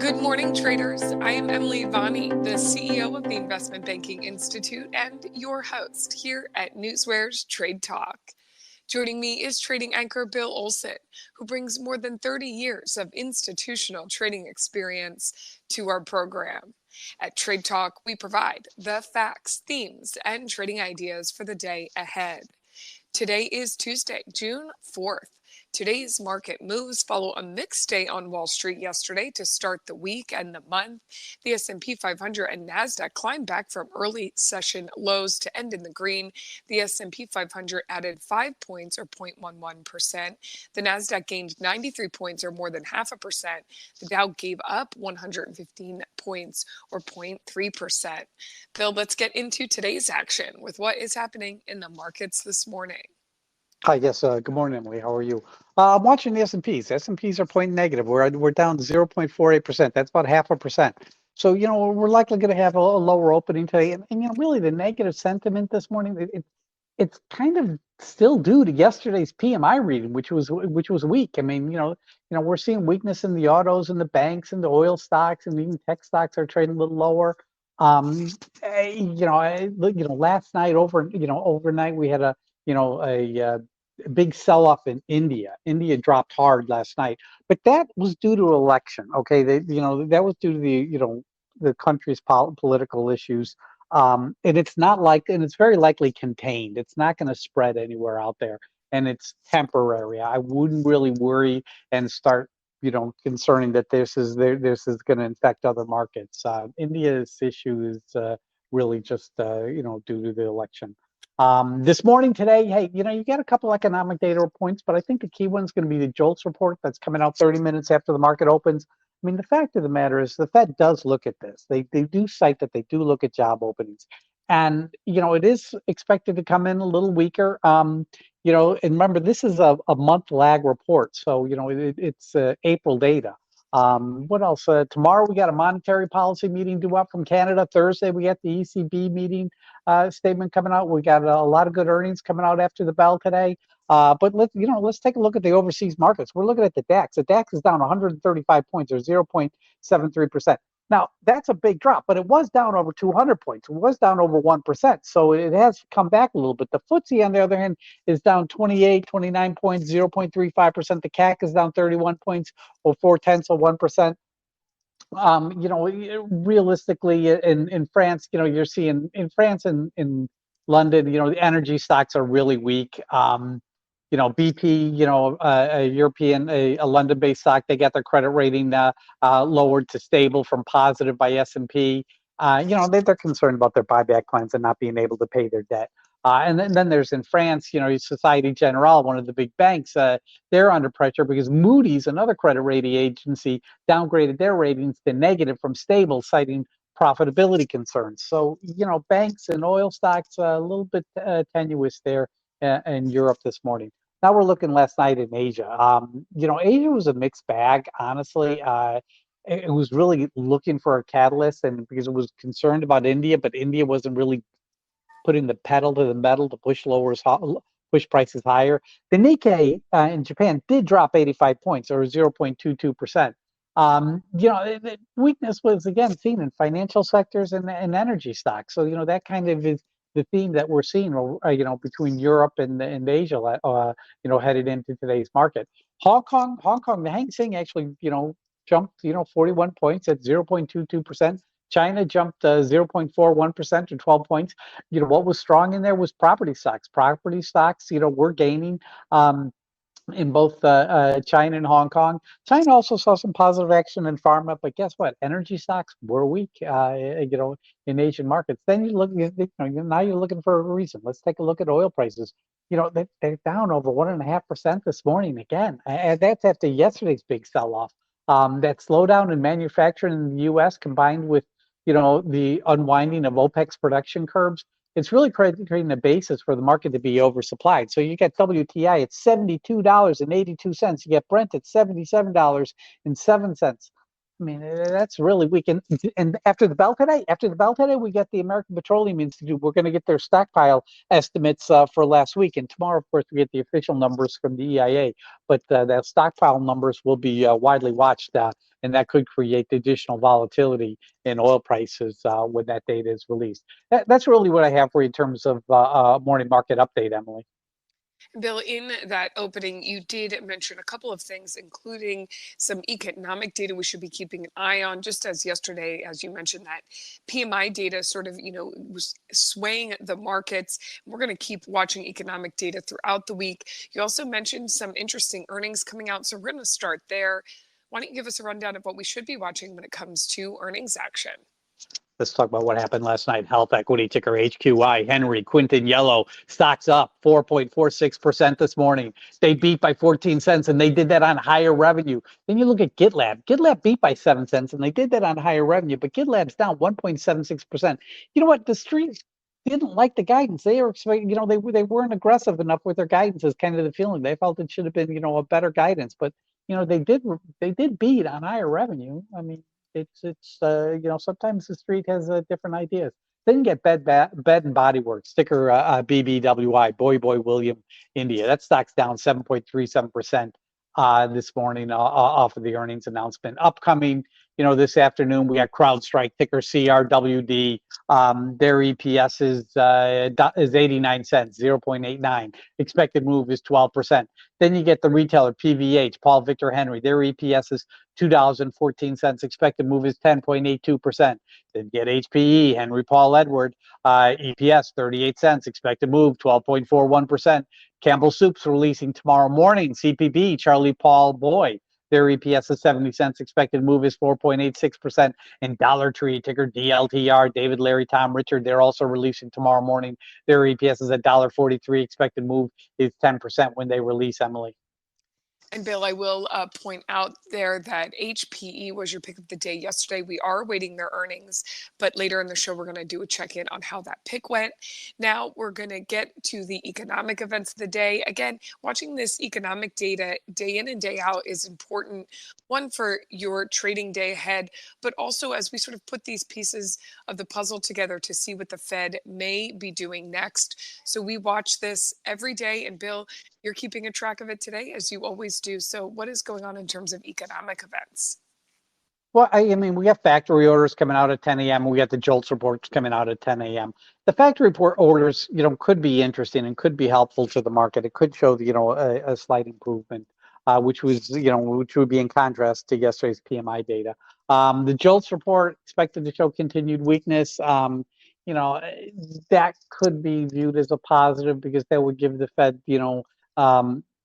Good morning, traders. I am Emily Vani, the CEO of the Investment Banking Institute and your host here at NewsWare's Trade Talk. Joining me is trading anchor Bill Olson, who brings more than 30 years of institutional trading experience to our program. At Trade Talk, we provide the facts, themes, and trading ideas for the day ahead. Today is Tuesday, June 4th. Today's market moves follow a mixed day on Wall Street yesterday to start the week and the month. The S&P 500 and NASDAQ climbed back from early session lows to end in the green. The S&P 500 added 5 points or 0.11%. The NASDAQ gained 93 points or more than 0.5%. The Dow gave up 115 points or 0.3%. Bill, let's get into today's action with what is happening in the markets this morning. Hi, yes. Good morning, Emily. How are you? I'm watching the S&Ps. S&Ps are pointing negative. We're down 0.48%. That's about 0.5%. So, we're likely going to have a lower opening today. And really the negative sentiment this morning, it's kind of still due to yesterday's PMI reading, which was weak. I mean, we're seeing weakness in the autos and the banks and the oil stocks, and even tech stocks are trading a little lower. Last night overnight we had a big sell-off in India. India dropped hard last night, but that was due to election. Okay, that was due to the country's political issues, and it's very likely contained. It's not going to spread anywhere out there, and it's temporary. I wouldn't really worry and start concerning that this is going to infect other markets. India's issue is really just due to the election. This morning today, hey, you got a couple economic data points, but I think the key one's going to be the JOLTS report that's coming out 30 minutes after the market opens. I mean, the fact of the matter is the Fed does look at this. They do cite that they do look at job openings. And, it is expected to come in a little weaker. And remember, this is a month lag report. So, it's April data. What else? Tomorrow we got a monetary policy meeting due up from Canada. Thursday we got the ECB meeting statement coming out. We got a lot of good earnings coming out after the bell today. But let's take a look at the overseas markets. We're looking at the DAX. The DAX is down 135 points or 0.73%. Now that's a big drop, but it was down over 200 points. It was down over 1%. So it has come back a little bit. The FTSE on the other hand is down 29 points, 0.35%. The CAC is down 31 points or 0.4%. Realistically in France, you're seeing in France and in London, the energy stocks are really weak. BP, a European, a London-based stock, they got their credit rating lowered to stable from positive by S&P. They're concerned about their buyback plans and not being able to pay their debt. And then there's in France, Societe Generale, one of the big banks, they're under pressure because Moody's, another credit rating agency, downgraded their ratings to negative from stable, citing profitability concerns. So, banks and oil stocks a little bit tenuous there in Europe this morning. Now we're looking last night in Asia. Asia was a mixed bag, honestly. It was really looking for a catalyst, and because it was concerned about India, but India wasn't really putting the pedal to the metal to push prices higher. The Nikkei in Japan did drop 85 points or 0.22%. The weakness was again seen in financial sectors and energy stocks. So that kind of is the theme that we're seeing, between Europe and Asia, headed into today's market. Hong Kong, the Hang Seng actually, jumped, 41 points at 0.22%. China jumped 0.41% to 12 points. What was strong in there was property stocks. Property stocks, were gaining in both China and Hong Kong. China also saw some positive action in pharma, but guess what? Energy stocks were weak, in Asian markets. Then you look, now you're looking for a reason. Let's take a look at oil prices. They're down over 1.5% this morning again. And that's after yesterday's big sell-off. That slowdown in manufacturing in the U.S. combined with, the unwinding of OPEC's production curbs, it's really creating a basis for the market to be oversupplied. So you get WTI at $72.82. You get Brent at $77.07. I mean, that's really weak. And after the bell today, we get the American Petroleum Institute. We're going to get their stockpile estimates for last week. And tomorrow, of course, we get the official numbers from the EIA. But that stockpile numbers will be widely watched, and that could create additional volatility in oil prices when that data is released. That's really what I have for you in terms of morning market update, Emily. Bill, in that opening, you did mention a couple of things, including some economic data we should be keeping an eye on. Just as yesterday, as you mentioned, that PMI data sort of, was swaying the markets. We're going to keep watching economic data throughout the week. You also mentioned some interesting earnings coming out, so we're going to start there. Why don't you give us a rundown of what we should be watching when it comes to earnings action? Let's talk about what happened last night. Health equity ticker HQI, Henry, Quinton Yellow, stocks up 4.46% this morning. They beat by 14 cents, and they did that on higher revenue. Then you look at GitLab. GitLab beat by 7 cents, and they did that on higher revenue, but GitLab's down 1.76%. You know what? The street didn't like the guidance. They were expecting, they weren't aggressive enough with their guidance, is kind of the feeling. They felt it should have been, a better guidance, but they did beat on higher revenue. I mean, it's sometimes the street has different ideas. Then you get Bed and Body Works, ticker BBWI, Boy William India. That stock's down 7.37% this morning off of the earnings announcement. Upcoming, this afternoon we got CrowdStrike, ticker CRWD. Their EPS is 89 cents, 0.89. Expected move is 12%. Then you get the retailer PVH, Paul Victor Henry. Their EPS is $2.14. Expected move is 10.82%. Then get HPE, Henry Paul Edward, EPS 38 cents. Expected move 12.41%. Campbell Soup's releasing tomorrow morning. CPB, Charlie Paul Boy. Their EPS is 70 cents. Expected move is 4.86%. And Dollar Tree, ticker DLTR, David, Larry, Tom, Richard. They're also releasing tomorrow morning. Their EPS is $1.43. Expected move is 10% when they release, Emily. And Bill, I will point out there that HPE was your pick of the day yesterday. We are awaiting their earnings, but later in the show, we're going to do a check-in on how that pick went. Now we're going to get to the economic events of the day. Again, watching this economic data day in and day out is important. One, for your trading day ahead, but also as we sort of put these pieces of the puzzle together to see what the Fed may be doing next. So we watch this every day. And Bill, you're keeping a track of it today, as you always do. So what is going on in terms of economic events? Well, I mean, we have factory orders coming out at 10 a.m. We got the JOLTS reports coming out at 10 a.m. The factory report orders, could be interesting and could be helpful to the market. It could show, a slight improvement, which would be in contrast to yesterday's PMI data. The JOLTS report expected to show continued weakness. That could be viewed as a positive because that would give the Fed,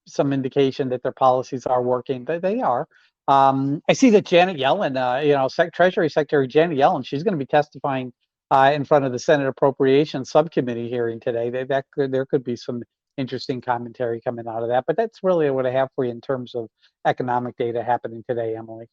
some indication that their policies are working. They are. I see that Janet Yellen, Treasury Secretary Janet Yellen, she's going to be testifying in front of the Senate Appropriations Subcommittee hearing today. There could be some interesting commentary coming out of that. But that's really what I have for you in terms of economic data happening today, Emily.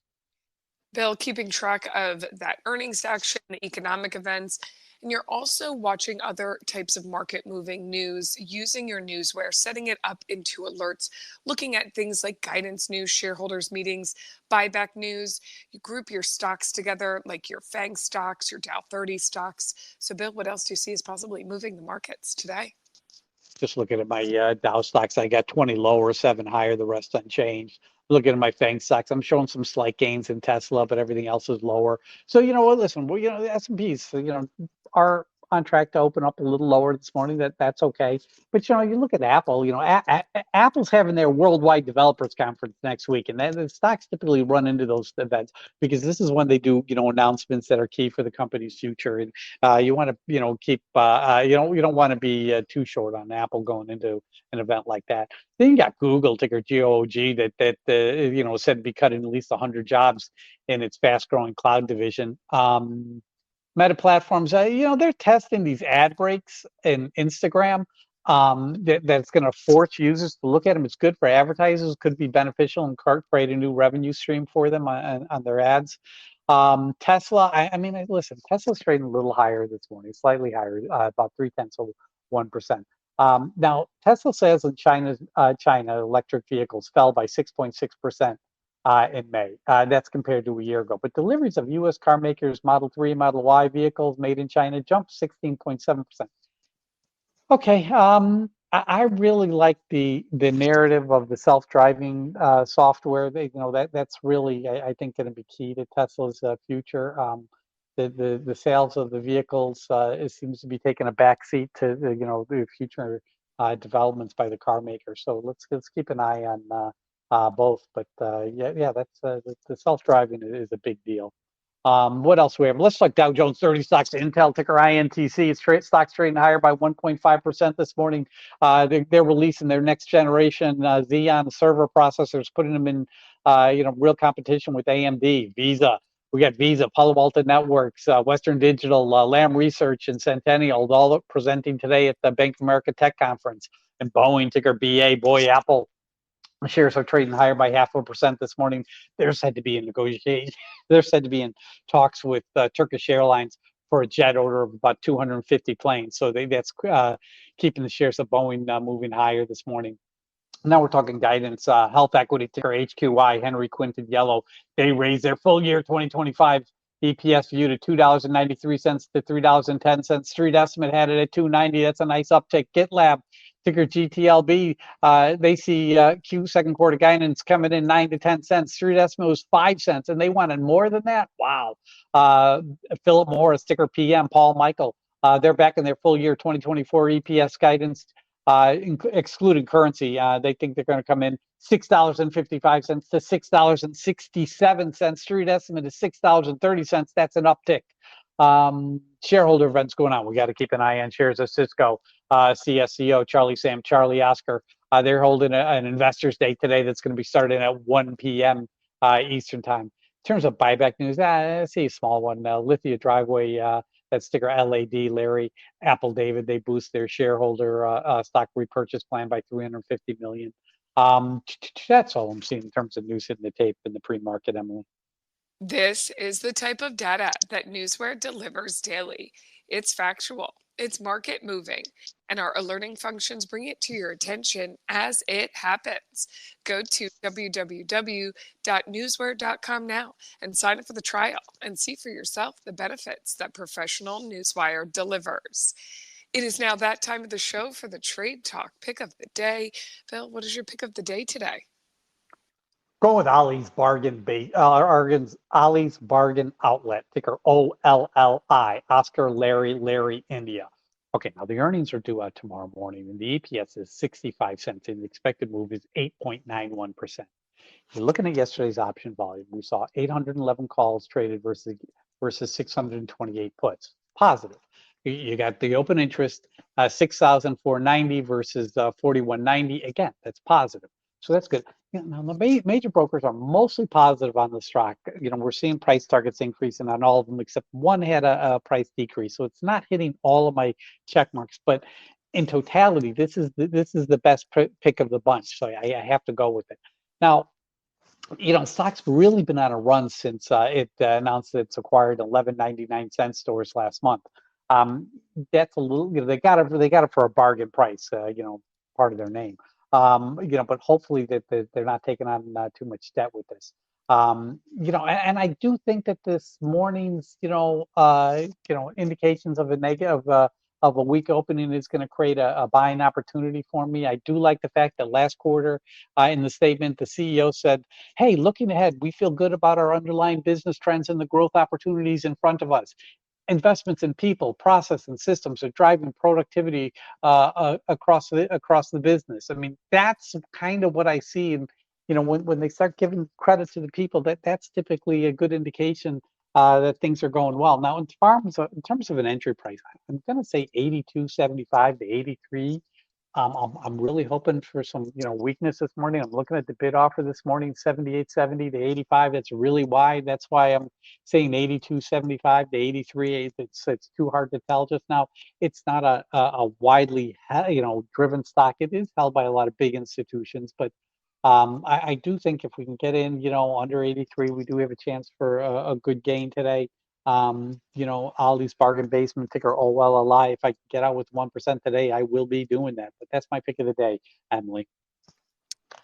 Bill, keeping track of that earnings action, the economic events, and you're also watching other types of market moving news using your NewsWare, setting it up into alerts, looking at things like guidance news, shareholders meetings, buyback news. You group your stocks together, like your FANG stocks, your Dow 30 stocks. So Bill, what else do you see is possibly moving the markets today? Just looking at my Dow stocks, I got 20 lower, 7 higher, the rest unchanged. Looking at my FANG stocks, I'm showing some slight gains in Tesla, but everything else is lower. So, listen, the S&Ps, are on track to open up a little lower this morning. That's okay. But, you look at Apple, Apple's having their Worldwide Developers Conference next week, and the stocks typically run into those events because this is when they do, announcements that are key for the company's future. And you want to, keep, you don't want to be too short on Apple going into an event like that. Then you got Google, ticker GOG, that said to be cutting at least 100 jobs in its fast-growing cloud division. Meta Platforms, they're testing these ad breaks in Instagram. That's going to force users to look at them. It's good for advertisers, could be beneficial and create a new revenue stream for them on their ads. Tesla, listen, Tesla's trading a little higher this morning, slightly higher, about 0.3%. Now, Tesla sales in China electric vehicles fell by 6.6% in May. That's compared to a year ago. But deliveries of U.S. car makers, Model 3, Model Y vehicles made in China jumped 16.7%. Okay, I really like the narrative of the self-driving software. That's really I think going to be key to Tesla's future. The sales of the vehicles it seems to be taking a backseat to the future developments by the car maker. So let's keep an eye on both. But that's the self-driving is a big deal. What else do we have? Let's talk Dow Jones 30 stocks. Intel, ticker INTC. Stocks trading higher by 1.5% this morning. They're releasing their next generation Xeon server processors, putting them in real competition with AMD, Visa. We got Visa, Palo Alto Networks, Western Digital, Lam Research, and Centennial, all presenting today at the Bank of America Tech Conference. And Boeing, ticker BA. Boy, Apple shares are trading higher by 0.5% this morning. They're said to be in negotiation. They're said to be in talks with Turkish Airlines for a jet order of about 250 planes. So that's keeping the shares of Boeing moving higher this morning. Now we're talking guidance. Health Equity, ticker HQY, Henry Quinton Yellow. They raised their full year 2025 EPS view to $2.93 to $3.10. Street estimate had it at $2.90. That's a nice uptick. GitLab, ticker GTLB, they see second quarter guidance coming in 9 to 10 cents. Street estimate was 5 cents, and they wanted more than that. Wow. Philip Morris, ticker PM, Paul Michael, they're back in their full year 2024 EPS guidance. Excluding currency, they think they're going to come in $6.55 to $6.67. Street estimate is $6.30. That's an uptick. Shareholder events going on. We got to keep an eye on shares of Cisco, CSCO, Charlie Oscar. They're holding an investors day today that's going to be starting at 1 p.m. Eastern time. In terms of buyback news, I see a small one. Lithia Driveway, that's ticker LAD, Larry, Apple David, they boost their shareholder stock repurchase plan by $350 million. That's all I'm seeing in terms of news hitting the tape in the pre-market, Emily. This is the type of data that Newsware delivers daily. It's factual, it's market moving, and our alerting functions bring it to your attention as it happens. Go to www.newsware.com now and sign up for the trial and see for yourself the benefits that professional Newswire delivers. It is now that time of the show for the Trade Talk pick of the day. Bill, what is your pick of the day today? Go with Ollie's Bargain Ollie's Bargain Outlet, ticker OLLI, Oscar Larry India. Okay, now the earnings are due out tomorrow morning, and the EPS is 65 cents, and the expected move is 8.91%. You're looking at yesterday's option volume. We saw 811 calls traded versus 628 puts. Positive. You got the open interest, 6,490 versus 4,190. Again, that's positive. So that's good. Now the major brokers are mostly positive on the stock. We're seeing price targets increasing on all of them, except one had a price decrease. So it's not hitting all of my check marks, but in totality, this is the best pick of the bunch. So I have to go with it. Now, stock's really been on a run since it announced that it's acquired 11.99 stores last month. That's a little, they got it for a bargain price. Part of their name. But hopefully that they're not taking on too much debt with this. And I do think that this morning's, indications of a negative of a weak opening is going to create a buying opportunity for me. I do like the fact that last quarter in the statement, the CEO said, hey, looking ahead, we feel good about our underlying business trends and the growth opportunities in front of us. Investments in people, process, and systems are driving productivity across the business. I mean, that's kind of what I see. And when they start giving credit to the people, that's typically a good indication that things are going well. Now, in terms of an entry price, I'm going to say 82.75 to 83. I'm really hoping for some weakness this morning. I'm looking at the bid offer this morning, 78.70 to 85. That's really wide. That's why I'm saying 82.75 to 83. It's too hard to tell just now. It's not a widely driven stock. It is held by a lot of big institutions, but I do think if we can get in under 83, we do have a chance for a good gain today. Ollie's Bargain Basement, ticker OLLI. If I get out with 1% today, I will be doing that. But that's my pick of the day, Emily.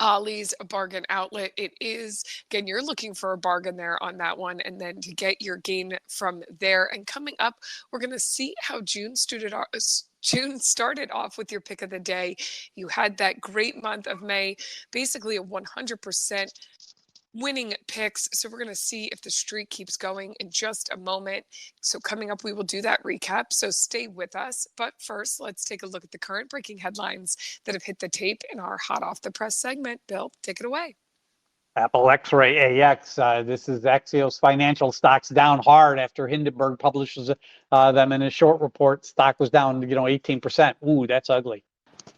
Ollie's Bargain Outlet. It is, again, you're looking for a bargain there on that one, and then to get your gain from there. And coming up, we're going to see how June started off with your pick of the day. You had that great month of May, basically a 100% winning picks. So we're going to see if the streak keeps going in just a moment. So coming up, we will do that recap. So stay with us. But first, let's take a look at the current breaking headlines that have hit the tape in our hot off the press segment. Bill, take it away. Apple X-Ray AX. This is Axios financial stocks down hard after Hindenburg publishes them in a short report. Stock was down, 18%. Ooh, that's ugly.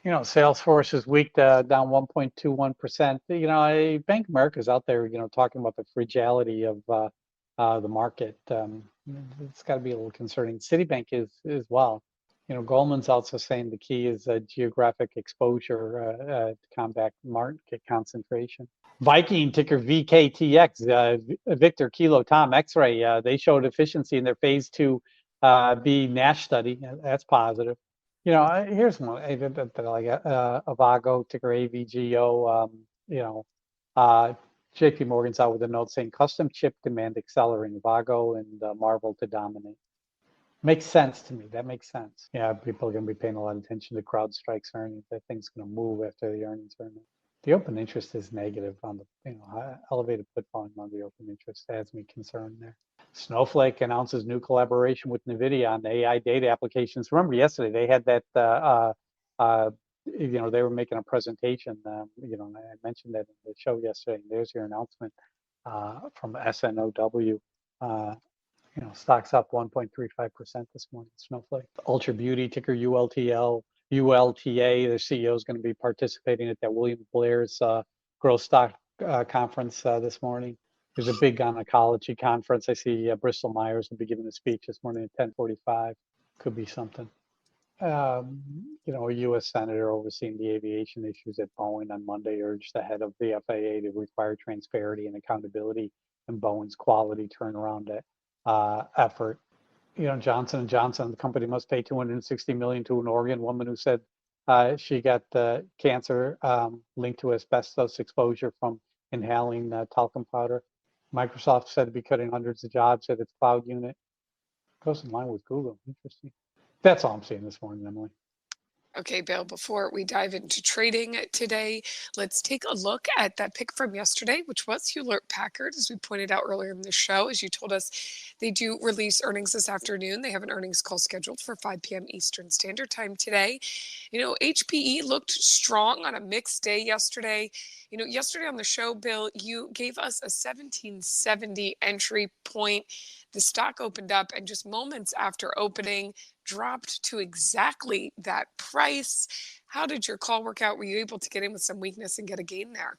Salesforce is weak, down 1.21%. Bank of America is out there, talking about the fragility of the market. It's got to be a little concerning. Citibank is as well. Goldman's also saying the key is geographic exposure to combat market concentration. Viking, ticker VKTX, Victor Kilo Tom X-Ray, they showed efficiency in their phase 2B NASH study. That's positive. Here's one that I like, Avago, ticker AVGO. JP Morgan's out with a note saying custom chip demand accelerating, Avago and Marvel to dominate. Makes sense to me. That makes sense. Yeah, people are going to be paying a lot of attention to CrowdStrike's earnings. That thing's going to move after the earnings are made. The open interest is negative on the elevated put volume on the open interest. Has me concerned there. Snowflake announces new collaboration with NVIDIA on AI data applications. Remember yesterday they had that, they were making a presentation, and I mentioned that in the show yesterday. There's your announcement from S&OW. Stocks up 1.35% this morning. Snowflake. Ultra Beauty, ticker ULTA. The CEO is going to be participating at that William Blair's growth stock conference this morning. There's a big oncology conference. I see Bristol Myers will be giving a speech this morning at 10:45. Could be something. A U.S. senator overseeing the aviation issues at Boeing on Monday urged the head of the FAA to require transparency and accountability in Boeing's quality turnaround effort. Johnson & Johnson, the company must pay $260 million to an Oregon woman who said she got cancer linked to asbestos exposure from inhaling talcum powder. Microsoft said to be cutting hundreds of jobs at its cloud unit. Goes in line with Google. Interesting. That's all I'm seeing this morning, Emily. Okay, Bill, before we dive into trading today, let's take a look at that pick from yesterday, which was Hewlett Packard, as we pointed out earlier in the show. As you told us, they do release earnings this afternoon. They have an earnings call scheduled for 5 p.m. Eastern Standard Time today. HPE looked strong on a mixed day yesterday. Yesterday on the show, Bill, you gave us a 1770 entry point. The stock opened up, and just moments after opening, dropped to exactly that price. How did your call work out? Were you able to get in with some weakness and get a gain there?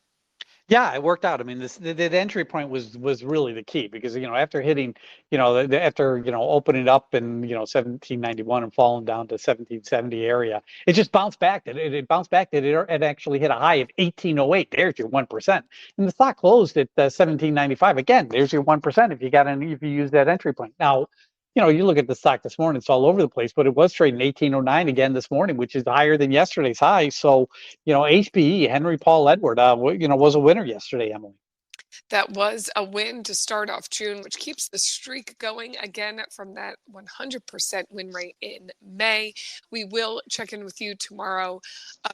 Yeah, it worked out. I mean, the entry point was really the key because after hitting, after opening up in 1791 and falling down to 1770 area, it just bounced back. It bounced back. It actually hit a high of 1808. There's your 1%, and the stock closed at 1795. Again, there's your 1% if you use that entry point. Now, you look at the stock this morning, it's all over the place, but it was trading 1809 again this morning, which is higher than yesterday's high. So, HPE, Henry Paul Edward, was a winner yesterday, Emily. That was a win to start off June, which keeps the streak going again from that 100% win rate in May. We will check in with you tomorrow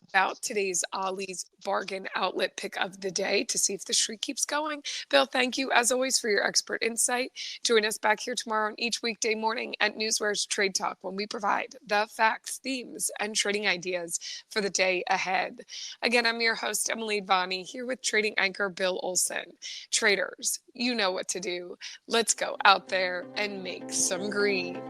about today's Ollie's Bargain Outlet pick of the day to see if the streak keeps going. Bill, thank you as always for your expert insight. Join us back here tomorrow on each weekday morning at NewsWare's Trade Talk when we provide the facts, themes, and trading ideas for the day ahead. Again, I'm your host, Emily Vani, here with trading anchor Bill Olson. Traders, you know what to do. Let's go out there and make some green.